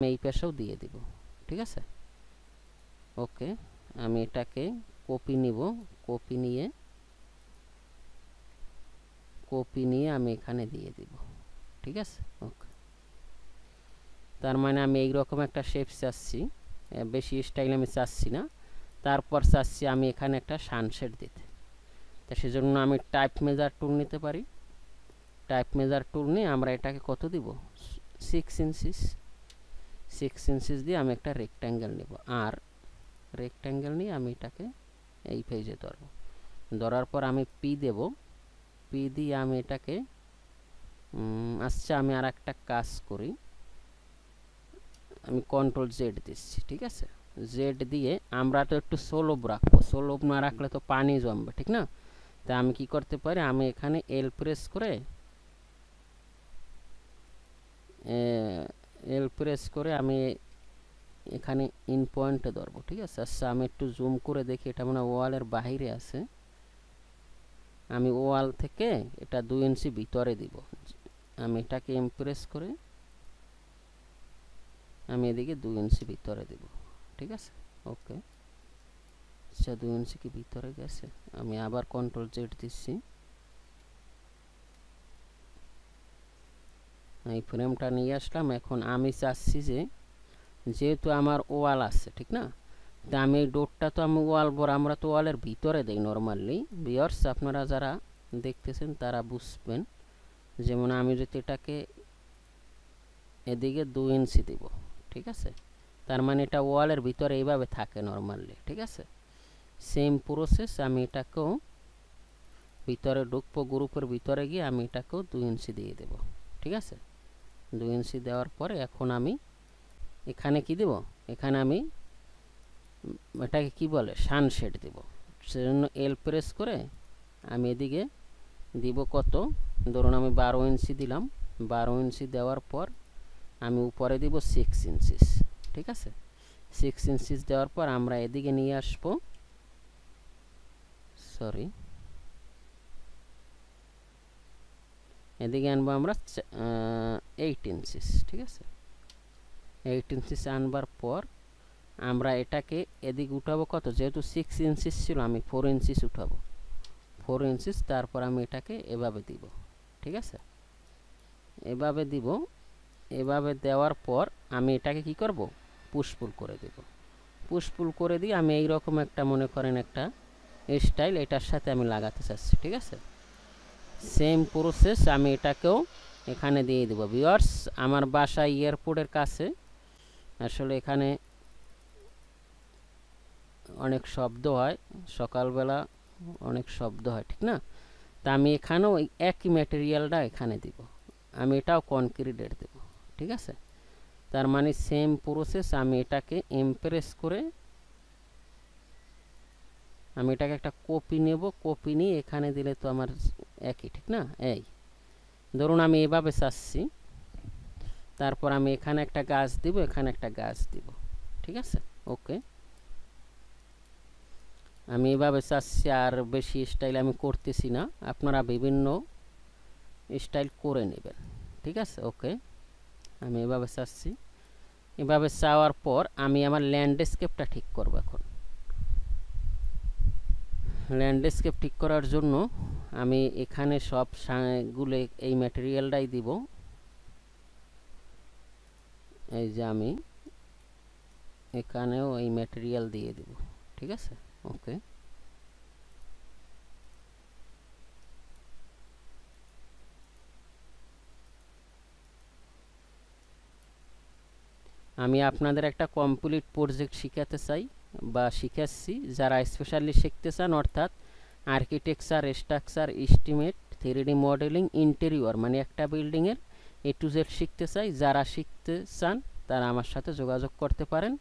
এই পাশেও দিয়ে দিব। ঠিক আছে, ওকে। আমি এটাকে কপি নিব, কপি নিয়ে আমি এখানে দিয়ে দিব। ঠিক আছে, ওকে। তার মানে আমি এইরকম একটা শেপ চাচ্ছি, বেশি স্টাইল আমি চাচ্ছি না। তারপর চাচ্ছি আমি এখানে একটা সানসেট দিতে। তা সেজন্য আমি টাইপ মেজার টুল নিতে পারি। টাইপ মেজার টুল নিয়ে আমরা এটাকে কত দিব, 6 ইঞ্চিস। 6 ইঞ্চিস দিয়ে আমি একটা রেক্ট্যাঙ্গেল নেব, আর রেক্ট্যাঙ্গেল নিয়ে আমি এটাকে এই পেজে ধরব। ধরার পর আমি পি দেব, পি দিয়ে আমি এটাকে আচ্ছা আমি আর একটা কাজ করি, আমি কন্ট্রোল জেড দিচ্ছি। ঠিক আছে, জেড দিয়ে আমরা তো একটু সোলভ রাখবো, সোলভ না রাখলে তো পানি জমবে, ঠিক না? তা আমি কি করতে পারি, আমি এখানে এল প্রেস করে আমি এখানে ইন পয়েন্টে ধরবো। ঠিক আছে, আচ্ছা আমি একটু জুম করে দেখি, এটা মনে হয় ওয়ালের বাহিরে আছে। আমি ওয়াল থেকে এটা 2 ইঞ্চি ভিতরে দিব। আমি এটাকে ইমপ্রেস করে আমি এদিকে 2 ইঞ্চি ভিতরে দিব। ঠিক আছে, ওকে। আচ্ছা 2 ইঞ্চি কি ভিতরে গেছে? আমি আবার কন্ট্রোল জেড দিচ্ছি। এই ফ্রেমটা নিয়ে আসলাম। এখন আমি চাচ্ছি যে যেহেতু আমার ওয়াল আছে, ঠিক না? তা আমি এই ডোরটা তো আমি ওয়াল বর আমরা তো ওয়ালের ভিতরে দেই নর্মালি। ভিউয়ার্স আপনারা যারা দেখতেছেন তারা বুঝবেন। যেমন আমি যদি এটাকে এদিকে 2 ইঞ্চি দিব, ঠিক আছে, তার মানে এটা ওয়ালের ভিতরে এইভাবে থাকে নর্মালি। ঠিক আছে, সেম প্রসেস আমি এটাকেও ভিতরে ঢুকবো, গ্রুপের ভিতরে গিয়ে আমি এটাকেও 2 ইঞ্চি দিয়ে দেব। ঠিক আছে, 2 ইঞ্চি দেওয়ার পরে এখন আমি এখানে কি দেব, এখানে আমি এটাকে কি বলে সানশেড দেব। সেজন্য এল প্রেস করে আমি এদিকে দিব কত, ধরুন আমি 12 ইঞ্চি দিলাম। 12 ইঞ্চি দেওয়ার পর আমি উপরে দিব 6 ইঞ্চিস। ঠিক আছে, 6 ইঞ্চিস দেওয়ার পর আমরা এদিকে নিয়ে আসবো, সরি এদিকে আনবো আমরা 8 ইঞ্চিস। ঠিক আছে, 8 ইঞ্চিস আনবার পর আমরা এটাকে এদিকে উঠাবো কত, যেহেতু 6 ইঞ্চিস ছিল আমি 4 ইঞ্চিস উঠাবো, 4 ইঞ্চিস। তারপর আমি এটাকে এভাবে দিব। ঠিক আছে, এভাবে দিব। এভাবে দেওয়ার পর আমি এটাকে কি করব, পুশপুল করে দেব। পুশপুল করে দিয়ে আমি এইরকম একটা মনে করেন একটা স্টাইল এটার সাথে আমি লাগাতে চাচ্ছি। ঠিক আছে, সেম প্রসেস আমি এটাকেও এখানে দিয়ে দেবো। ভিউয়ার্স আমার বাসা এয়ারপোর্টের কাছে, আসলে এখানে অনেক শব্দ হয়, সকালবেলা অনেক শব্দ হয়, ঠিক না? তা আমি এখানেও একই ম্যাটেরিয়ালটা এখানে দিব, আমি এটাও কনক্রিটের দেব। ঠিক আছে, তার মানে সেম প্রসেস আমি এটাকে ইমপ্রেস করে আমি এটাকে একটা কপি নেব, কপি নিয়ে এখানে দিলে তো আমার একই, ঠিক না? এই ধরুন আমি এভাবে চাচ্ছি, তারপর আমি এখানে একটা গাছ দিব, এখানে একটা গাছ দিব। ঠিক আছে, ওকে। আমি এভাবে চাচ্ছি, আর বেশি স্টাইল আমি করতেছি না, আপনারা বিভিন্ন স্টাইল করে নেবেন। ঠিক আছে, ওকে। আমি এভাবে চাচ্ছি, এভাবে চাওয়ার পর আমি আমার ল্যান্ডস্কেপটা ঠিক করব। এখন ল্যান্ডস্কেপ ঠিক করার জন্য আমি এখানে সবগুলো এই ম্যাটেরিয়ালটাই দিব। এই যে আমি এখানেও এই ম্যাটেরিয়াল দিয়ে দিব। ঠিক আছে, ওকে। আমি আপনাদের একটা কমপ্লিট প্রজেক্ট শিখাতে চাই বা শিখাচ্ছি, যারা স্পেশালি শিখতে চান, অর্থাৎ architecture, structure, estimate, 3D modelling, interior, মানে একটা বিল্ডিংয়ের A to Z শিখতে চাই। যারা শিখতে চান তারা আমার সাথে যোগাযোগ করতে পারেন,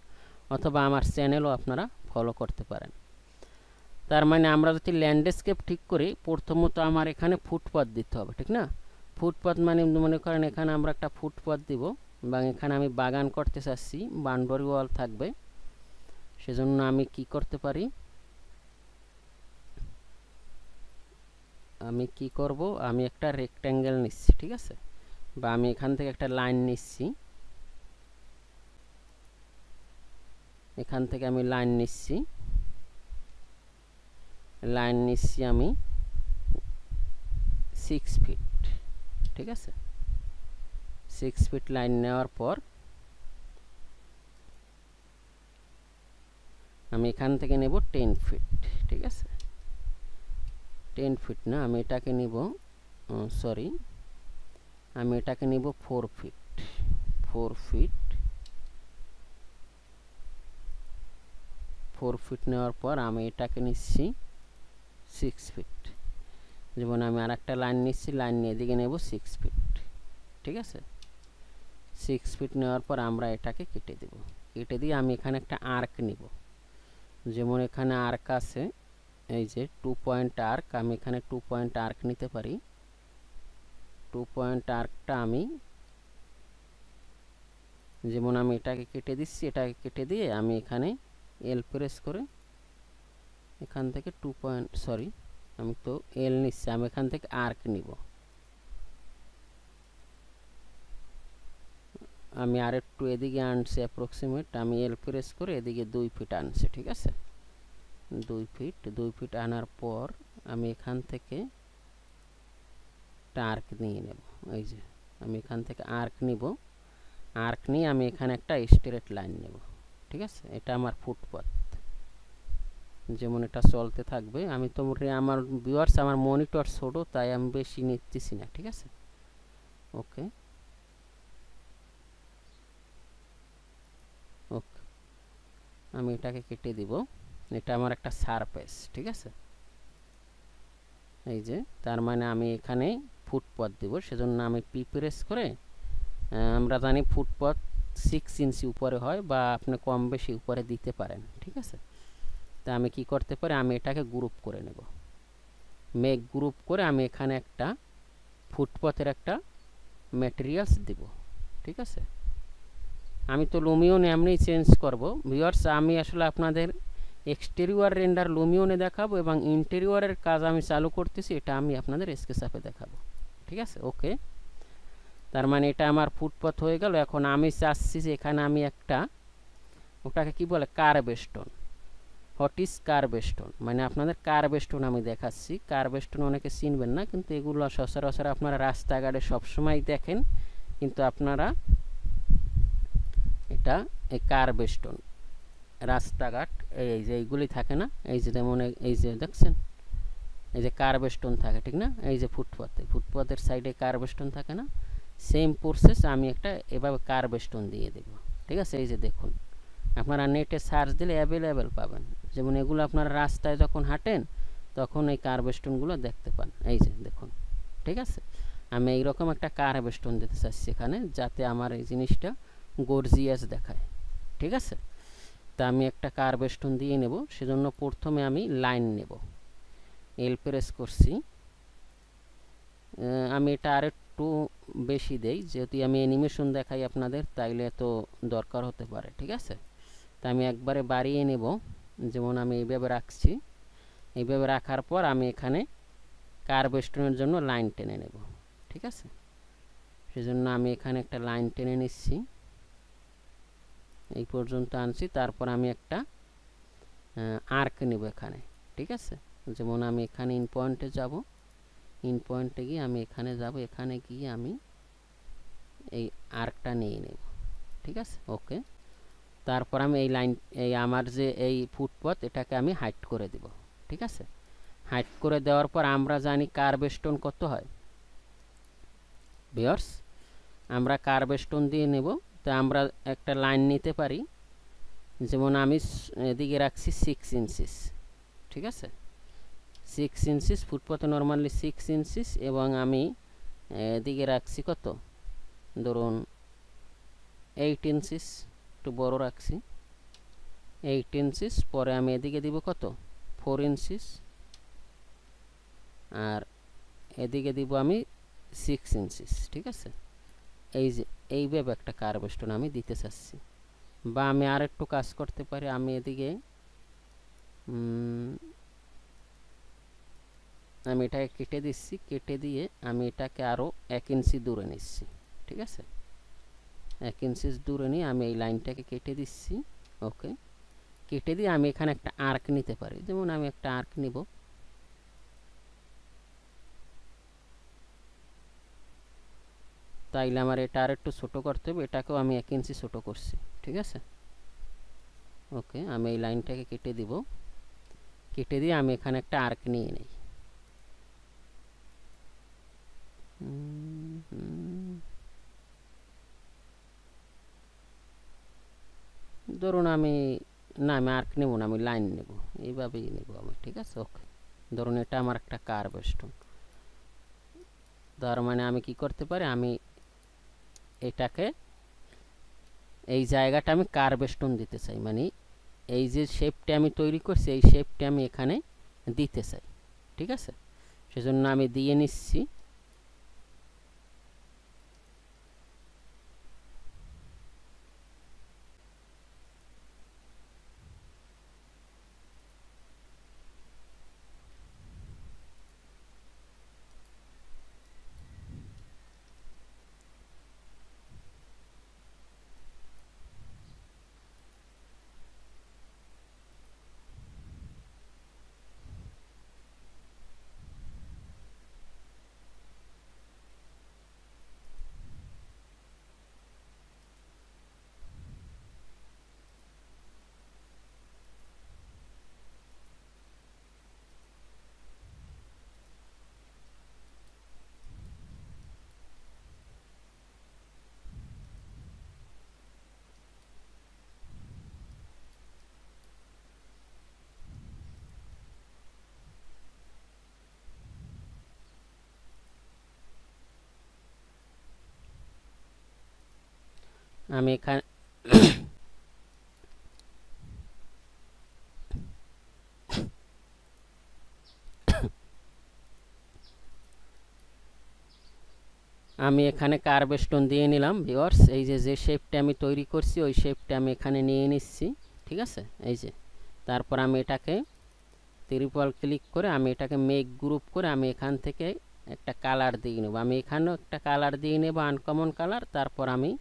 অথবা আমার চ্যানেলও আপনারা ফলো করতে পারেন। তার মানে আমরা যদি ল্যান্ডস্কেপ ঠিক করি, প্রথমত আমার এখানে ফুটপাথ দিতে হবে, ঠিক না? ফুটপাথ মানে মনে করেন এখানে আমরা একটা ফুটপাথ দিব, এবং এখানে আমি বাগান করতে চাচ্ছি, বাউন্ডারি ওয়াল থাকবে। সেজন্য আমি কি করতে পারি, আমি কি করব, আমি একটা রেক্ট্যাঙ্গেল নিচ্ছি। ঠিক আছে, বা আমি এখান থেকে একটা লাইন নিচ্ছি, এখান থেকে আমি লাইন নিচ্ছি আমি 6 ফিট, ঠিক আছে। 6 ফিট লাইন নেওয়ার পর আমি এখান থেকে নেব 10 ফিট, ঠিক আছে। 10 ফিট না, আমি এটাকে নিব, সরি, আমি এটাকে নিব 4 ফিট। 4 ফিট নেওয়ার পর আমি এটাকে নিচ্ছি 6 ফিট। যেমন আমি আর একটা লাইন নিচ্ছি, লাইন নিয়ে এদিকে নেব 6 ফিট, ঠিক আছে। 6 ফিট নেওয়ার পর আমরা এটাকে কেটে দেব। কেটে দিয়ে আমি এখানে একটা আর্ক নিব। যেমন এখানে আর্ক আছে, এই যে 2 পয়েন্ট আর্ক, আমি এখানে 2 পয়েন্ট আর্ক নিতে পারি। 2 পয়েন্ট আর্কটা আমি, যেমন আমি এটাকে কেটে দিচ্ছি, এটাকে কেটে দিয়ে আমি এখানে এল প্রেস করে এখান থেকে 2 পয়েন্ট, সরি আমি তো এল নিচ্ছি, আমি এখান থেকে আর্ক নিব। আমি আর একটু এদিকে আনছি অ্যাপ্রক্সিমেট, আমি এল প্রেস করে এদিকে 2 ফিট আনছি, ঠিক আছে। 2 ফিট আনার পর আমি এখান থেকে একটা আর্ক নিয়ে নেব। এই যে আমি এখান থেকে আর্ক নিব, আর্ক নিয়ে আমি এখানে একটা স্ট্রেট লাইন নেব, ঠিক আছে। এটা আমার ফুটপাথ, যেমন এটা চলতে থাকবে। আমি তো আমার ভিউয়ার্স, আমার মনিটর ছোট, তাই আমি বেশি নিতেছি না, ঠিক আছে। ওকে ওকে, আমি এটাকে কেটে দিব। এটা আমার একটা সারফেস, ঠিক আছে। এই যে, তার মানে আমি এখানে ফুটপাথ দিব, সেজন্য আমি পি প্রেস করে, আমরা জানি ফুটপাথ 6 ইঞ্চি উপরে হয়, বা আপনি কম বেশি উপরে দিতে পারেন, ঠিক আছে। তা আমি কি করতে পারি, আমি এটাকে গ্রুপ করে নেব। মেক গ্রুপ করে আমি এখানে একটা ফুটপাথের একটা ম্যাটেরিয়ালস দিব, ঠিক আছে। আমি তো লুমিয়ন এমনিই চেঞ্জ করব ভিউয়ার্স। আমি আসলে আপনাদের এক্সটেরিয়র রেন্ডার লুমিয়নে দেখাবো, এবং ইন্টেরিয়রের কাজ আমি চালু করতেছি, এটা আমি আপনাদের স্কেচআপে দেখাবো, ঠিক আছে। ওকে, তার মানে এটা আমার ফুটপাথ হয়ে গেল। এখন আমি চাচ্ছি যে এখানে আমি একটা, ওটাকে কি বলে, curve stone. What is curve stone মানে, আপনাদের কার্ভ স্টোন আমি দেখাচ্ছি। কার্ভ স্টোন অনেকে চিনবেন না, কিন্তু এগুলো সচরাচর আপনারা রাস্তাঘাটে সবসময় দেখেন। কিন্তু আপনারা এটা এই কার্ভ স্টোন রাস্তাঘাট, এই যে এইগুলি থাকে না, এই যে যেমন এই যে দেখছেন, এই যে কার্ভ স্টোন থাকে, ঠিক না। এই যে ফুটপাথের সাইডে কার্ভ স্টোন থাকে না, সেম প্রসেস আমি একটা এভাবে কার্ভ স্টোন দিয়ে দেব, ঠিক আছে। এই যে দেখুন, আপনারা নেটে সার্চ দিলে অ্যাভেলেবেল পাবেন। যেমন এগুলো আপনারা রাস্তায় যখন হাঁটেন তখন এই কার্ভ স্টোনগুলো দেখতে পান, এই যে দেখুন, ঠিক আছে। আমি এইরকম একটা কার্ভ স্টোন দিতে চাচ্ছি এখানে, যাতে আমার এই জিনিসটা গর্জিয়াস দেখায়, ঠিক আছে। তা আমি একটা কার্ভ স্টোন দিয়ে নেব। সেজন্য প্রথমে আমি লাইন নেব, এল প্রেস করছি। আমি এটা আর একটু বেশি দেই, যেহেতু আমি অ্যানিমেশন দেখাই আপনাদের, তাইলে তো দরকার হতে পারে, ঠিক আছে। তা আমি একবারে বাড়িয়ে নেব। যেমন আমি এইভাবে রাখছি, এইভাবে রাখার পর আমি এখানে কার্ভ স্টোনের জন্য লাইন টেনে নেব, ঠিক আছে। সেজন্য আমি এখানে একটা লাইন টেনে নিচ্ছি, এই পর্যন্ত আনছি। তারপর আমি একটা আর্ক নেব এখানে, ঠিক আছে। যেমন আমি এখানে ইন পয়েন্টে যাব, ইন পয়েন্টে গিয়ে আমি এখানে যাব, এখানে গিয়ে আমি এই আর্কটা নিয়ে নেব, ঠিক আছে। ওকে, তারপর আমি এই লাইন, এই আমার যে এই ফুটপাথ, এটাকে আমি হাইড করে দেব, ঠিক আছে। হাইড করে দেওয়ার পর আমরা জানি কার্ভ স্টোন কত হয় ভিউয়ার্স, আমরা কার্ভ স্টোন দিয়ে নেব। তো আমরা একটা লাইন নিতে পারি, যেমন আমি এদিকে রাখছি 6 ইঞ্চিস, ঠিক আছে। 6 ইঞ্চিস ফুটপাথে নর্মালি 6 ইঞ্চিস, এবং আমি এদিকে রাখছি কত, ধরুন 8 ইঞ্চিস, একটু বড় রাখছি 8 ইঞ্চিস। পরে আমি এদিকে দিব কত, 4 ইঞ্চিস, আর এদিকে দিব আমি 6 ইঞ্চিস, ঠিক আছে। এই যে এইভাবে একটা কার্ভ স্টোন আমি দিতে চাচ্ছি। বা আমি আর একটু কাজ করতে পারি, আমি এদিকে আমি এটাকে কেটে দিচ্ছি, কেটে দিয়ে আমি এটাকে আরও 1 ইঞ্চি দূরে নিচ্ছি, ঠিক আছে। 1 ইঞ্চি দূরে নিয়ে আমি এই লাইনটাকে কেটে দিচ্ছি। ওকে, কেটে দিয়ে আমি এখানে একটা আর্ক নিতে পারি। যেমন আমি একটা আর্ক নিব, তাইলে আমার এটা আর একটু ছোট করতে হবে, এটাকেও আমি 1 ইঞ্চি ছোট করছি। ঠিক আছে, ওকে। আমি এই লাইনটাকে কেটে দিব, কেটে দিয়ে আমি এখানে একটা আর্ক নিয়ে নিই। ধরুন আমি আর্ক নেব না, আমি লাইন নেব, এইভাবেই নেব আমি। ঠিক আছে, ওকে। ধরুন এটা আমার একটা কার্ভ স্টোন। তার মানে আমি কি করতে পারি, আমি এটাকে এই জায়গাটা আমি কার্ভ স্টোন দিতে চাই, মানে এই যে শেপটা আমি তৈরি করছি এই শেপটা আমি এখানে দিতে চাই। ঠিক আছে, সেজন্য আমি দিয়ে নিচ্ছি। আমি এখানে আমি এখানে কার্ভ স্টোন দিয়ে নিলাম ভিউয়ার্স। এই যে শেপটা আমি তৈরি করছি ওই শেপটা আমি এখানে নিয়ে নিচ্ছি। ঠিক আছে, এই যে তারপর আমি এটাকে ট্রিপল ক্লিক করে আমি এটাকে মেক গ্রুপ করে আমি এখান থেকে একটা কালার দিয়ে নেব। আমি এখানেও একটা কালার দিয়ে নেব, আনকমন কালার। তারপর আমি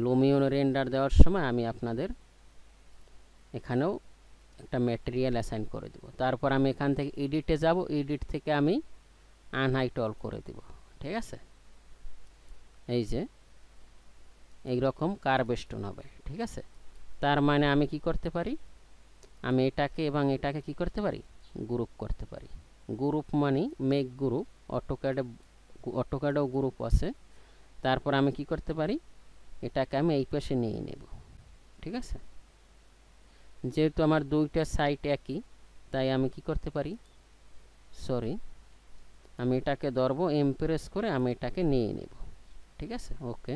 লুমিয়ন রেন্ডার দেওয়ার সময় আমি আপনাদের এখানেও একটা ম্যাটেরিয়াল অ্যাসাইন করে দেব। তারপর আমি এখান থেকে এডিটে যাব, এডিট থেকে আমি আনহাইট অল করে দেব। ঠিক আছে, এই যে এইরকম কার্ভ স্টোন হবে। ঠিক আছে, তার মানে আমি কি করতে পারি, আমি এটাকে এবং এটাকে কি করতে পারি, গ্রুপ করতে পারি। গ্রুপ মানে মেক গ্রুপ, অটোক্যাডেও গ্রুপ আছে। তারপর আমি কি করতে পারি, এটাকে আমি এই পাশে নিয়ে নেব। ঠিক আছে, যেহেতু আমার দুইটা সাইড একই তাই আমি কি করতে পারি, সরি, আমি এটাকে ধরবো, এমপ্রেস করে আমি এটাকে নিয়ে নেব। ঠিক আছে, ওকে।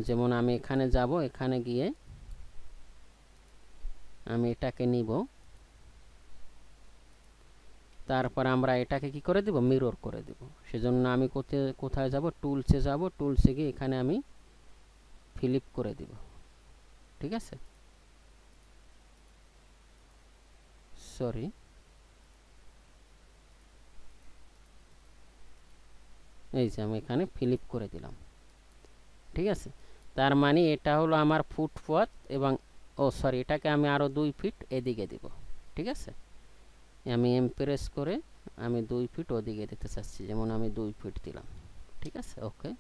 যেমন আমি এখানে যাব, এখানে গিয়ে আমি এটাকে নিব। তারপর আমরা এটাকে কি করে দেব, মিরর করে দেব। সেজন্য আমি কোথায় যাব, টুলসে যাব, টুলসে গিয়ে এখানে আমি ফ্লিপ করে দেব। ঠিক আছে, সরি, এই যে আমি এখানে ফ্লিপ করে দিলাম। ঠিক আছে, তার মানে এটা হলো আমার ফুটপথ এবং সরি, এটাকে আমি আরও 2 ফিট এদিকে দিব। ঠিক আছে, আমি এমপ্রেস করে আমি 2 ফিট ওদিকে দিতে চাচ্ছি, যেমন আমি 2 ফিট দিলাম। ঠিক আছে, ওকে,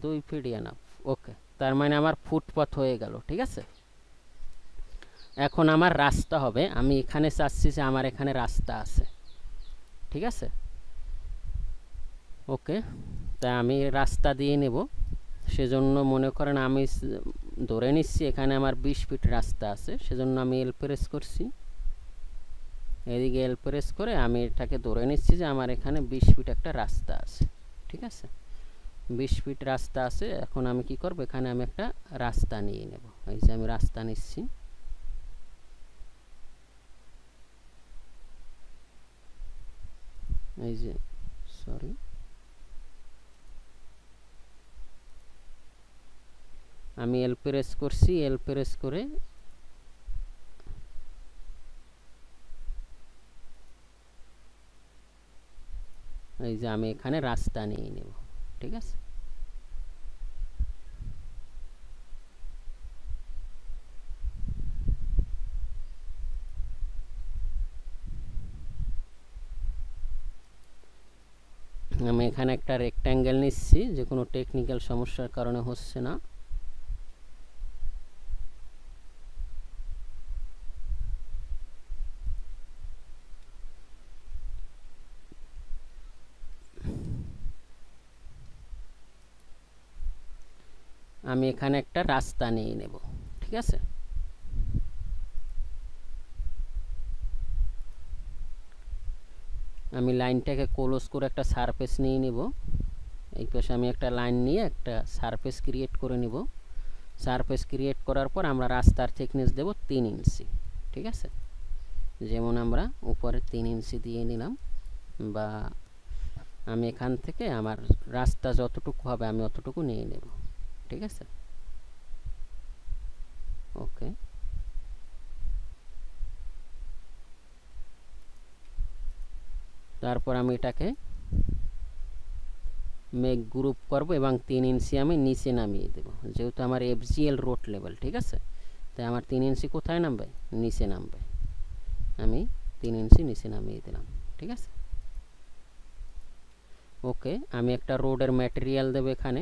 2 ফিট এনাফ। ওকে, তার মানে আমার ফুটপথ হয়ে গেল। ঠিক আছে, এখন আমার রাস্তা হবে। আমি এখানে চাচ্ছি যে আমার এখানে রাস্তা আছে। ঠিক আছে, ওকে, তা আমি রাস্তা দিয়ে নেব। সেজন্য মনে করেন আমি ধরে নিচ্ছি এখানে আমার 20 ফিট রাস্তা আছে। সেজন্য আমি এল প্রেস করছি, এদিকে এল প্রেস করে আমি এটাকে ধরে নিচ্ছি যে আমার এখানে 20 ফিট একটা রাস্তা আছে। ঠিক আছে, 20 ফিট রাস্তা আছে। এখন আমি কি করব, এখানে আমি একটা রাস্তা নিয়ে নেব। এই যে আমি রাস্তা নিচ্ছি। এই যে সরি, আমি এল প্রেস করছি, এল প্রেস করে এই যে আমি এখানে রাস্তা নিয়ে নেব। ঠিক আছে, আমি এখানে একটা রেক্ট্যাঙ্গেল নিচ্ছি, যে কোনো টেকনিক্যাল সমস্যার কারণে হচ্ছে না। আমি এখানে একটা রাস্তা নিয়ে নেব, ঠিক আছে। আমি লাইনটাকে ক্লোজ করে একটা সারফেস নিয়ে নেব। এই পাশে আমি একটা লাইন নিয়ে একটা সারফেস ক্রিয়েট করে নেব। সারফেস ক্রিয়েট করার পর আমরা রাস্তার থিকনেস দেব 3 ইঞ্চি, ঠিক আছে। যেমন আমরা উপরে 3 ইঞ্চি দিয়ে নিলাম, বা আমি এখান থেকে আমার রাস্তা যতটুকু হবে আমি অতটুকু নিয়ে নেব, ঠিক আছে। ওকে, তারপর আমি এটাকে মেক গ্রুপ করব এবং 3 ইঞ্চি আমি নিচে নামিয়ে দেব, যেহেতু আমার এফজিএল রোড লেভেল, ঠিক আছে। তাই আমার 3 ইঞ্চি কোথায় নামবে? নিচে নামবে। আমি 3 ইঞ্চি নিচে নামিয়ে দিলাম, ঠিক আছে। ওকে, আমি একটা রোডের ম্যাটেরিয়াল দেব এখানে।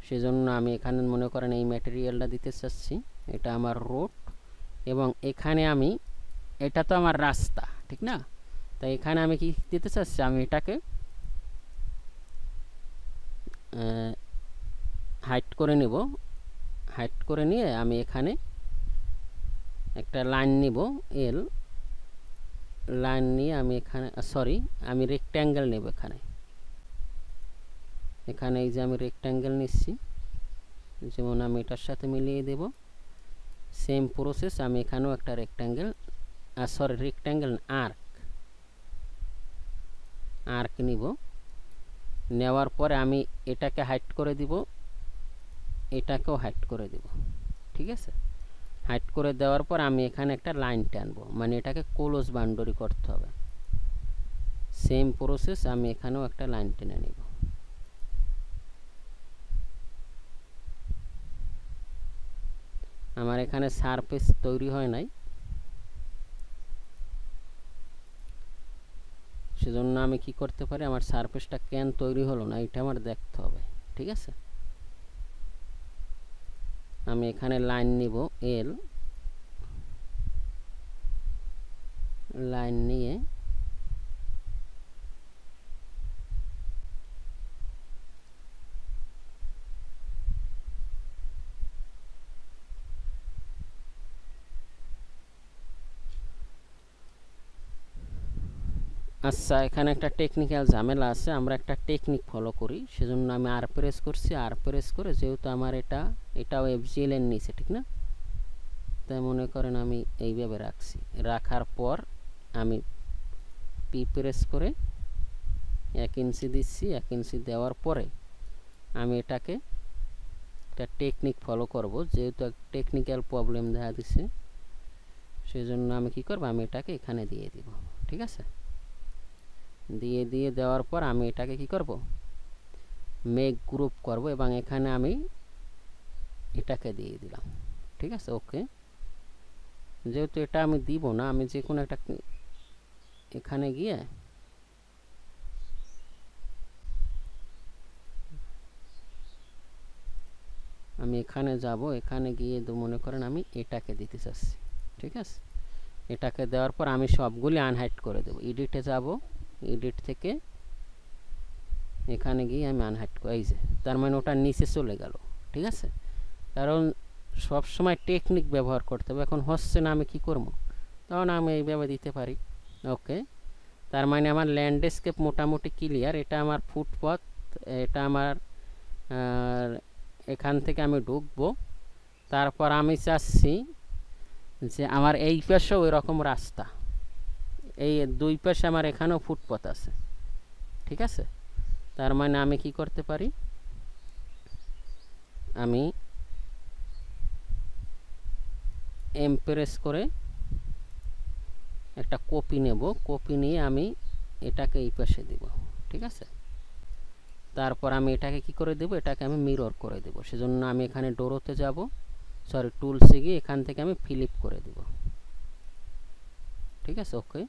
সেজন্য আমি এখানে মনে করেন এই ম্যাটেরিয়ালটা দিতে চাচ্ছি। এটা আমার রোড, এবং এখানে আমি, এটা তো আমার রাস্তা, ঠিক না। তাই এখানে আমি কি দিতে চাচ্ছি, আমি এটাকে হাইট করে নেব। হাইট করে নিয়ে আমি এখানে একটা লাইন নিব, এল লাইন নিয়ে আমি এখানে, সরি, আমি রেক্ট্যাঙ্গেল নেব এখানে। এখানে এই যে আমি রেক্ট্যাঙ্গেল নিচ্ছি, যেমন আমি এটার সাথে মিলিয়ে দেব। সেম প্রসেস আমি এখানেও একটা রেক্ট্যাঙ্গেল, সরি রেক্ট্যাঙ্গেল আর্ক নিব। নেওয়ার পরে আমি এটাকে হাইট করে দিব, এটাকেও হাইট করে দিব, ঠিক আছে। হাইট করে দেওয়ার পর আমি এখানে একটা লাইন টানবো, মানে এটাকে ক্লোজ বাউন্ডারি করতে হবে। সেম প্রসেস আমি এখানেও একটা লাইন টেনে নেব। আমার এখানে সারফেস তৈরি হয় নাই, সেজন্য আমি কি করতে পারি, আমার সারফেসটা কেন তৈরি হলো না এটা আমার দেখতে হবে, ঠিক আছে। আমি এখানে লাইন নিব, এল লাইন নিয়ে আচ্ছা, এখানে একটা টেকনিক্যাল ঝামেলা আছে, আমরা একটা টেকনিক ফলো করি। সেজন্য আমি আর প্রেস করছি, আর প্রেস করে, যেহেতু আমার এটাও এফজিএল এর নিচে, ঠিক না। তাই মনে করেন আমি এইভাবে রাখছি। রাখার পর আমি পি প্রেস করে 1 ইঞ্চি দিচ্ছি। 1 ইঞ্চি দেওয়ার পরে আমি এটাকে একটা টেকনিক ফলো করব, যেহেতু টেকনিক্যাল প্রবলেম দেখা দিচ্ছে। সেজন্য আমি কি করব, আমি এটাকে এখানে দিয়ে দিব, ঠিক আছে। দিয়ে দেওয়ার পর আমি এটাকে কি করব, মেক গ্রুপ করব, এবং এখানে আমি এটাকে দিয়ে দিলাম, ঠিক আছে। ওকে, যেহেতু এটা আমি দিব না, আমি যে কোনো একটা এখানে গিয়ে আমি এখানে যাব, এখানে গিয়ে মনে করেন আমি এটাকে দিতে চাচ্ছি, ঠিক আছে। এটাকে দেওয়ার পর আমি সবগুলি আনহাইড করে দেব। এডিটে যাব, এডিট থেকে এখানে গিয়ে আমি আনহাইড করে, এই যে, তার মানে ওটা নিচে চলে গেল, ঠিক আছে। কারণ সব সময় টেকনিক ব্যবহার করতে হবে। এখন হচ্ছে না, আমি কি করব, তখন আমি এইভাবে দিতে পারি। ওকে, তার মানে আমার ল্যান্ডস্কেপ মোটামুটি ক্লিয়ার। এটা আমার ফুটপথ, এটা আমার এখান থেকে আমি ঢুকবো। তারপর আমি চাচ্ছি যে আমার এই পাশেও ওই রকম রাস্তা, এই দুই পাশে আমার এখানেও ফুটপথ আছে, ঠিক আছে। তার মানে আমি কি করতে পারি, আমি এমপ্রেস করে একটা কপি নেব। কপি নিয়ে আমি এটাকে এই পাশে দিব, ঠিক আছে। তারপর আমি এটাকে কি করে দেব, এটাকে আমি মিরর করে দেব। সেজন্য আমি এখানে ডোরোতে যাব, সরি টুলসে গিয়ে এখান থেকে আমি ফ্লিপ করে দেব, ঠিক আছে। ওকে,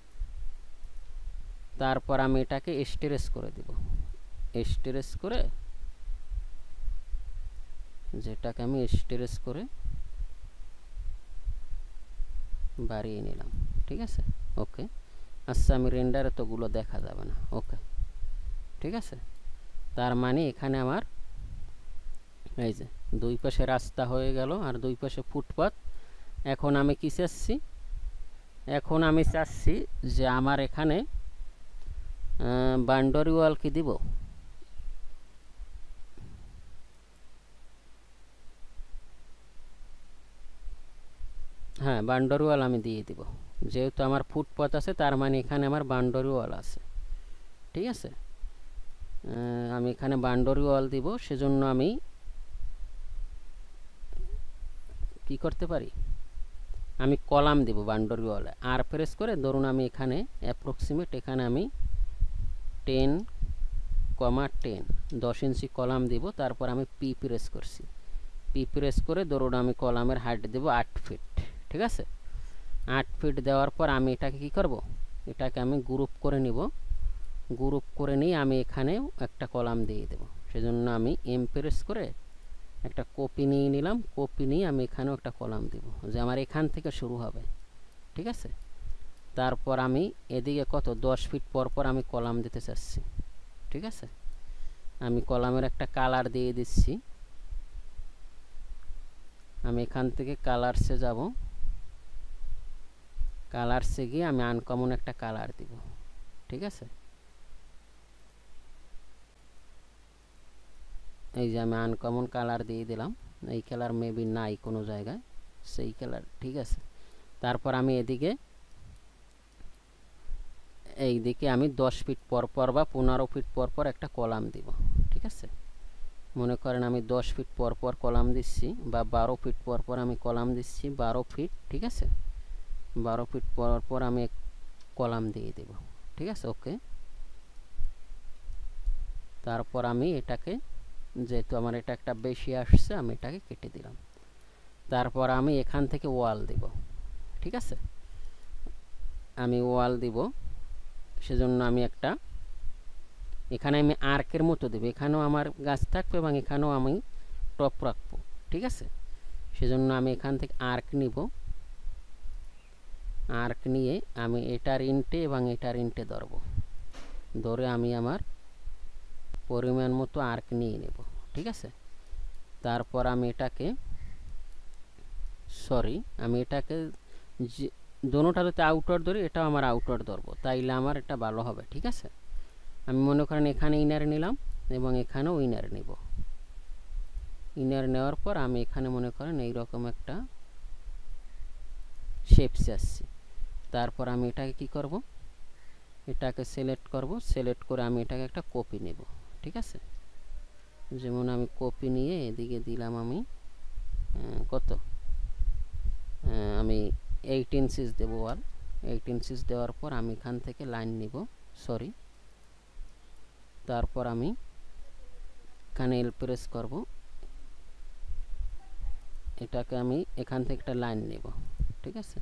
তারপর আমি এটাকে স্ট্রেস করে দিব, স্ট্রেস করে, যেটাকে আমি স্ট্রেস করে বাড়িয়ে নিলাম, ঠিক আছে। ওকে, আচ্ছা আমি রেন্ডারে তোগুলো দেখা যাবে না। ওকে, ঠিক আছে। তার মানে এখানে আমার এই যে দুই পাশে রাস্তা হয়ে গেল আর দুই পাশে ফুটপাত। এখন আমি কি চাচ্ছি, এখন আমি চাচ্ছি যে আমার এখানে বাউন্ডারি ওয়াল কি দিব, হ্যাঁ বাউন্ডারি ওয়াল আমি দিয়ে দিব। যেহেতু আমার ফুটপাত আছে তার মানে এখানে আমার বাউন্ডারি ওয়াল আছে, ঠিক আছে। আমি এখানে বাউন্ডারি ওয়াল দিব, সেজন্য আমি কি করতে পারি, আমি কলাম দিব বাউন্ডারি ওয়ালে। আর প্রেস করে ধরুন আমি এখানে অ্যাপ্রক্সিমেট এখানে আমি 10,10 10 ইঞ্চি কলাম দিব। তারপর আমি পি প্রেস করছি, পি প্রেস করে ধরুন আমি কলামের হাইট দেব 8 ফিট, ঠিক আছে। 8 ফিট দেওয়ার পর আমি এটাকে কি করব, এটাকে আমি গ্রুপ করে নিব। গ্রুপ করে নিয়ে আমি এখানেও একটা কলাম দিয়ে দেব। সেজন্য আমি এম প্রেস করে একটা কপি নিয়ে নিলাম, কপি নিয়ে আমি এখানেও একটা কলাম দিব, যে আমার এখান থেকে শুরু হবে, ঠিক আছে। তারপর আমি এদিকে কত 10 ফিট পর পর আমি কলাম দিতে চাচ্ছি, ঠিক আছে। আমি কলামের একটা কালার দিয়ে দিচ্ছি। আমি এখান থেকে কালারসে যাব, কালারসে গিয়ে আমি আনকমন একটা কালার দিব, ঠিক আছে। এই যে আমি আনকমন কালার দিয়ে দিলাম। এই কালার মেবি নাই কোনো জায়গায়, সেই কালার, ঠিক আছে। তারপর আমি এদিকে এই দিকে আমি 10 ফিট পর পর বা 15 ফিট পর পর একটা কলাম দিব, ঠিক আছে। মনে করেন আমি 10 ফিট পর পর কলাম দিচ্ছি, বা 12 ফিট পর পর আমি কলাম দিচ্ছি, 12 ফিট, ঠিক আছে। 12 ফিট পর পর আমি কলাম দিয়ে দেব, ঠিক আছে। ওকে, তারপর আমি এটাকে, যেহেতু আমার এটা একটা বেশি আসছে, আমি এটাকে কেটে দিলাম। তারপর আমি এখান থেকে ওয়াল দিব, ঠিক আছে। আমি ওয়াল দিব, সেজন্য আমি একটা এখানে আমি আর্কের মতো দেব। এখানেও আমার গাছ থাকবে এবং এখানেও আমি টপ রাখবো, ঠিক আছে। সেজন্য আমি এখান থেকে আর্ক নিব। আর্ক নিয়ে আমি এটার ইন্টে এবং এটার ইন্টে ধরবো, ধরে আমি আমার পরিমাণ মতো আর্ক নিয়ে নেব, ঠিক আছে। তারপর আমি এটাকে আমি এটাকে দোনোটা যদি আউটওয়ার্ড ধরি, এটাও আমার আউটওয়ার্ড ধরবো, তাইলে আমার এটা ভালো হবে, ঠিক আছে। আমি মনে করেন এখানে ইনার নিলাম এবং এখানেও ইনার নিব। ইনার নেওয়ার পর আমি এখানে মনে করেন এইরকম একটা শেপ চাচ্ছি। তারপর আমি এটাকে কি করব, এটাকে সিলেক্ট করব, সিলেক্ট করে আমি এটাকে একটা কপি নেব, ঠিক আছে। যেমন আমি কপি নিয়ে এদিকে দিলাম আমি কত, আমি 8 ইঞ্চিস দেব ওয়াল। 8 ইঞ্চিস দেওয়ার পর আমি এখান থেকে লাইন নিব, তারপর আমি এখানে এল প্রেস করব, এটাকে আমি এখান থেকে একটা লাইন নেব, ঠিক আছে।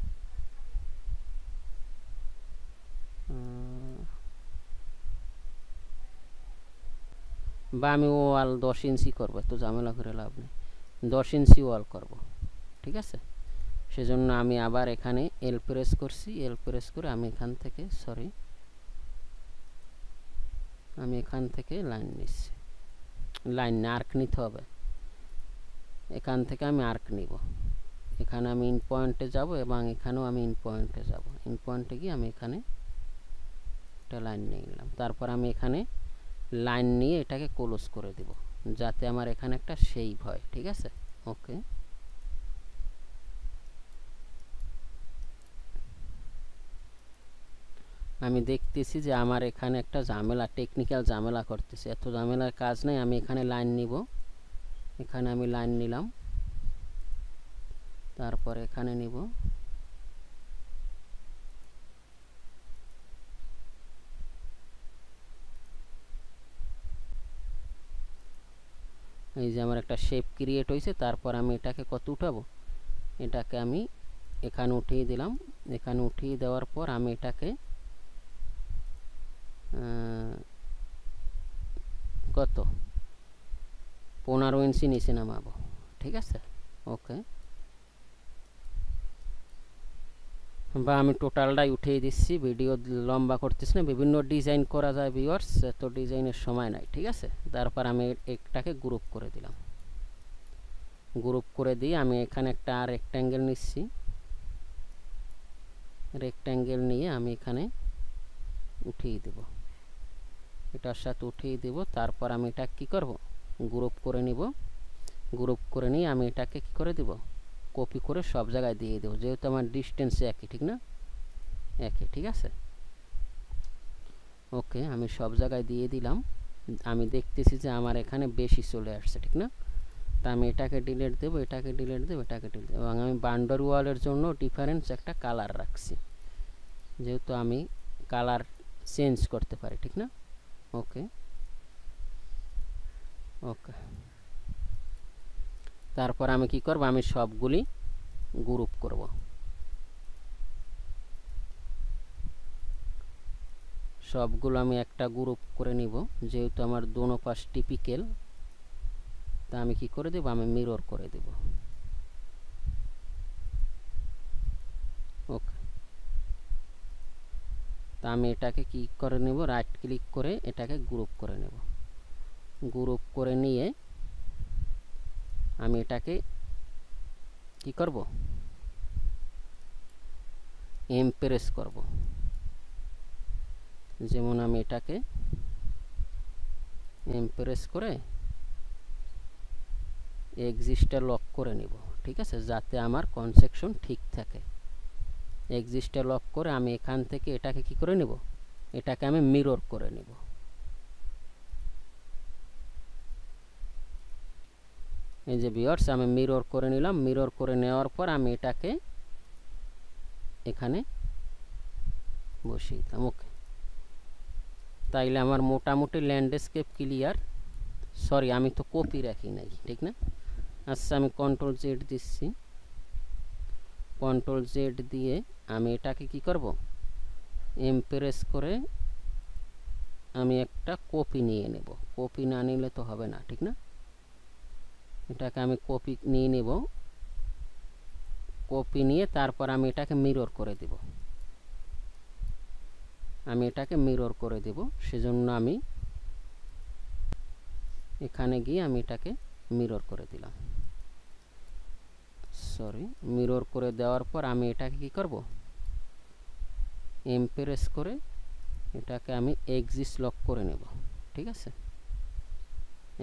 বা আমি ওয়াল 10 ইঞ্চি করবো, তো ঝামেলা করে লাভ নেই, 10 ইঞ্চি ওয়াল করব, ঠিক আছে। সেজন্য আমি আবার এখানে এল প্রেস করছি, এল প্রেস করে আমি এখান থেকে আমি এখান থেকে লাইন নিচ্ছি, লাইন না আর্ক নিতে হবে। এখান থেকে আমি আর্ক নিব, এখানে আমি ইন পয়েন্টে যাব এবং এখানেও আমি ইন পয়েন্টে যাব। ইন পয়েন্টে গিয়ে আমি এখানে একটা লাইন নিয়ে নিলাম। তারপর আমি এখানে লাইন নিয়ে এটাকে ক্লোজ করে দিব, যাতে আমার এখানে একটা শেপ হয়, ঠিক আছে। ওকে, আমি দেখতেছি যে আমার এখানে একটা ঝামেলা, টেকনিক্যাল ঝামেলা করতেছে। এত ঝামেলার কাজ নেই, আমি এখানে লাইন নিব, এখানে আমি লাইন নিলাম, তারপর এখানে নিব, এই যে আমার একটা শেপ ক্রিয়েট হয়েছে। তারপর আমি এটাকে কত উঠাবো, এটাকে আমি এখানে উঠিয়ে দিলাম। এখানে উঠিয়ে দেওয়ার পর আমি এটাকে কত 15 ইঞ্চি নিচে নামাবো, ঠিক আছে। ওকে, বা আমি টোটালটাই উঠিয়ে দিচ্ছি, ভিডিও লম্বা করতেছি না, বিভিন্ন ডিজাইন করা যায় ভিউয়ার্স, এত ডিজাইনের সময় নাই, ঠিক আছে। তারপর আমি একটাকে গ্রুপ করে দিলাম, গ্রুপ করে দিয়ে আমি এখানে একটা রেক্ট্যাঙ্গেল নিচ্ছি, রেক্ট্যাঙ্গেল নিয়ে আমি এখানে উঠিয়ে দেব, এটার সাথে উঠিয়ে দেব। তারপর আমি এটা কি করব, গ্রুপ করে নিব, গ্রুপ করে নিয়ে আমি এটাকে কি করে দেব, কপি করে সব জায়গায় দিয়ে দেবো, যেহেতু আমার ডিস্টেন্স একই, ঠিক না, একই, ঠিক আছে। ওকে, আমি সব জায়গায় দিয়ে দিলাম। আমি দেখতেছি যে আমার এখানে বেশি চলে আসছে, ঠিক না। তা আমি এটাকে ডিলিট দেবো, এটাকে ডিলিট দেবো, এটাকে ডিলিট দেবো, এবং আমি বাউন্ডারি ওয়ালের জন্য ডিফারেন্স একটা কালার রাখছি, যেহেতু আমি কালার চেঞ্জ করতে পারি, ঠিক না। ওকে, ওকে, তারপর আমি কি করব, আমি সবগুলি গ্রুপ করব, সবগুলো আমি একটা গ্রুপ করে নিব, যেহেতু আমার দোনো পাশ টিপিক্যাল, তা আমি কি করে দেব, আমি মিরর করে দেব। ওকে, তা আমি এটাকে কি করে নেব, রাইট ক্লিক করে এটাকে গ্রুপ করে নেব, গ্রুপ করে নিয়ে আমি এটাকে কি করব, এমপ্রেস করব, যেমন আমি এটাকে এমপ্রেস করে এক্সিস্টে লক করে নিব, ঠিক আছে, যাতে আমার কনসেকশন ঠিক থাকে। এক্সিস্টে লক করে আমি এখান থেকে এটাকে কি করে নেব, এটাকে আমি মিরর করে নেব। এই যে ভিউয়ার্স, আমি মিরর করে নিলাম, মিরর করে নেওয়ার পর আমি এটাকে এখানে বসিয়ে দিলাম। ওকে, তাইলে আমার মোটামুটি ল্যান্ডস্কেপ ক্লিয়ার। সরি, আমি তো কপি রাখি নাই, ঠিক না। আচ্ছা, আমি কন্ট্রোল জেড দিচ্ছি, কন্ট্রোল জেড দিয়ে আমি এটাকে কি করব, এমপ্রেস করে আমি একটা কপি নিয়ে নেব, কপি না নিলে তো হবে না, ঠিক না। এটাকে আমি কপি নিয়ে নেব, কপি নিয়ে তারপর আমি এটাকে মিরর করে দেব, আমি এটাকে মিরর করে দেব। সেজন্য আমি এখানে গিয়ে আমি এটাকে মিরর করে দিলাম, সরি, মিরর করে দেওয়ার পর আমি এটাকে কি করব, এমপ্রেস করে এটাকে আমি এক্সিস লক করে নেব, ঠিক আছে।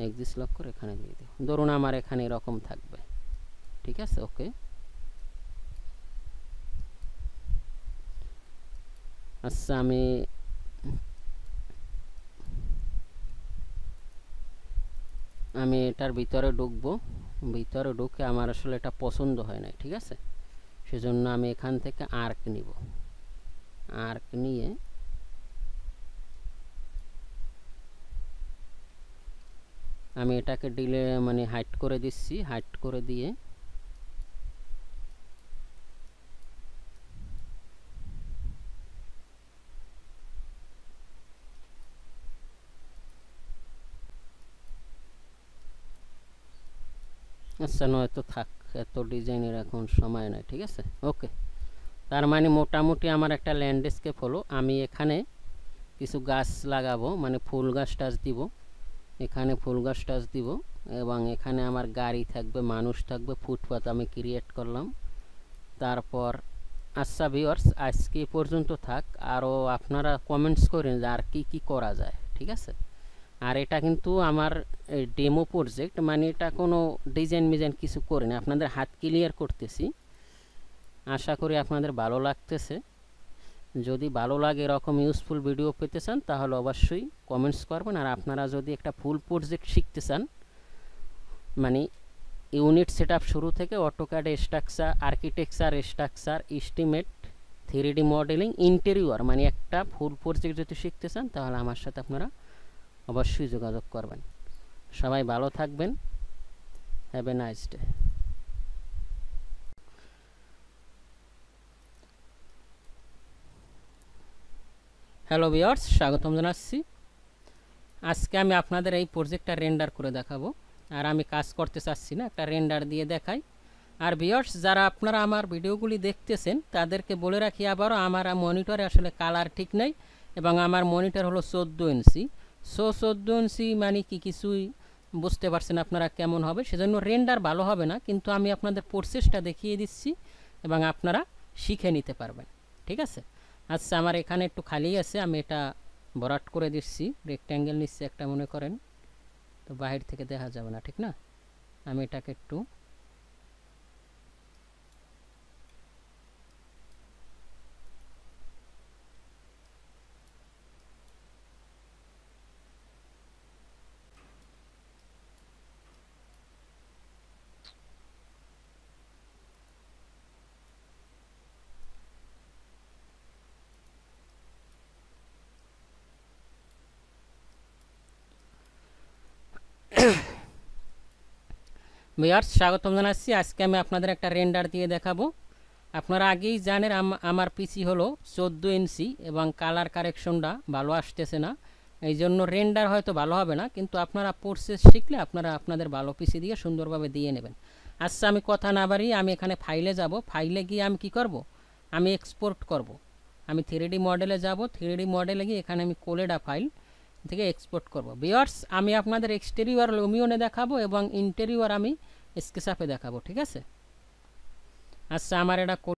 এক্সিস লক করে এখানে দিয়ে দেব, ধরুন আমার এখানে এরকম থাকবে, ঠিক আছে। ওকে, আচ্ছা, আমি এটার ভিতরে ঢুকবো, ভিতরে ঢুকে আমার আসলে এটা পছন্দ হয় না, ঠিক আছে। সেজন্য আমি এখান থেকে আর্ক নিব, আর্ক নিয়ে আমি এটাকে মানে হাইড করে দিচ্ছি, হাইড করে দিয়ে আচ্ছা, নয়তো থাক, এত ডিজাইনের এখন সময় নাই, ঠিক আছে। ওকে, তার মানে মোটামুটি আমার একটা ল্যান্ডস্কেপ হলো। আমি এখানে কিছু গাছ লাগাবো, মানে ফুল গাছ টাছ দিব, এখানে ফুল গাছ টাছ দিব, এবং এখানে আমার গাড়ি থাকবে, মানুষ থাকবে, ফুটপাত আমি ক্রিয়েট করলাম। তারপর আচ্ছা ভিউয়ার্স, আজকে পর্যন্ত থাক, আরও আপনারা কমেন্টস করেন যে আর কি কি করা যায়, ঠিক আছে। আর এটা কিন্তু আমার ডেমো প্রজেক্ট, মানে এটা কোনো ডিজাইন মিজাইন কিছু করি না, আপনাদের হাত ক্লিয়ার করতেছি। আশা করি আপনাদের ভালো লাগতেছে। যদি ভালো লাগে, এরকম ইউজফুল ভিডিও পেতে চান, তাহলে অবশ্যই কমেন্টস করবেন। আর আপনারা যদি একটা ফুল প্রজেক্ট শিখতে চান, মানে ইউনিট সেটআপ শুরু থেকে AutoCAD structure, architecture, structure, estimate, 3D modelling, interior, মানে একটা ফুল প্রজেক্ট যদি শিখতে চান, তাহলে আমার সাথে আপনারা অবশ্যই যোগাযোগ করবেন। সবাই ভালো থাকবেন, have a nice day. Hello viewers, স্বাগতম জানাচ্ছি। আজকে আমি আপনাদের এই প্রজেক্টটা রেন্ডার করে দেখাবো। আর আমি কাজ করতে চাচ্ছি না, একটা রেন্ডার দিয়ে দেখাই। আর ভিউয়ার্স, যারা আপনারা আমার ভিডিওগুলি দেখতেছেন তাদেরকে বলে রাখি আবারও, আমার মনিটরে আসলে কালার ঠিক নাই এবং আমার মনিটর হলো 14 ইঞ্চি। 14 ইঞ্চি মানে কি কিছুই বুঝতে পারছেন আপনারা কেমন হবে, সেজন্য রেন্ডার ভালো হবে না, কিন্তু আমি আপনাদের প্রসেসটা দেখিয়ে দিচ্ছি এবং আপনারা শিখে নিতে পারবেন। ঠিক আছে? আচ্ছা, আমার এখানে একটু খালি আছে, আমি এটা ভরাট করে দিচ্ছি। রেক্ট্যাঙ্গেল নিচ্ছে একটা, মনে করেন, তো বাহির থেকে দেখা যাবে না, ঠিক না? আমি এটাকে একটু ভিউয়ার্স, স্বাগতম জানাচ্ছি। আজকে আমি আপনাদের একটা রেন্ডার দিয়ে দেখাবো। আপনারা আগেই জানেন আমার পিসি হলো 14 ইঞ্চি এবং কালার কারেকশনটা ভালো আসতেছে না, এই জন্য রেন্ডার হয়তো ভালো হবে না, কিন্তু আপনারা প্রসেস শিখলে আপনারা আপনাদের ভালো পিসি দিয়ে সুন্দরভাবে দিয়ে নেবেন। আচ্ছা, আমি কথা না বাড়িয়ে আমি এখানে ফাইলে যাব। ফাইলে গিয়ে আমি কি করব, আমি এক্সপোর্ট করব। আমি 3D মডেলে যাব। 3D মডেলে গিয়ে এখানে আমি কোলেডা ফাইল থেকে এক্সপোর্ট করব। ভিউয়ার্স, আমি আপনাদের এক্সটেরিয়র লুমিয়নে দেখাবো এবং ইন্টেরিয়র আমি স্কেচআপে দেখাবো। ঠিক আছে? আচ্ছা, আমার এটা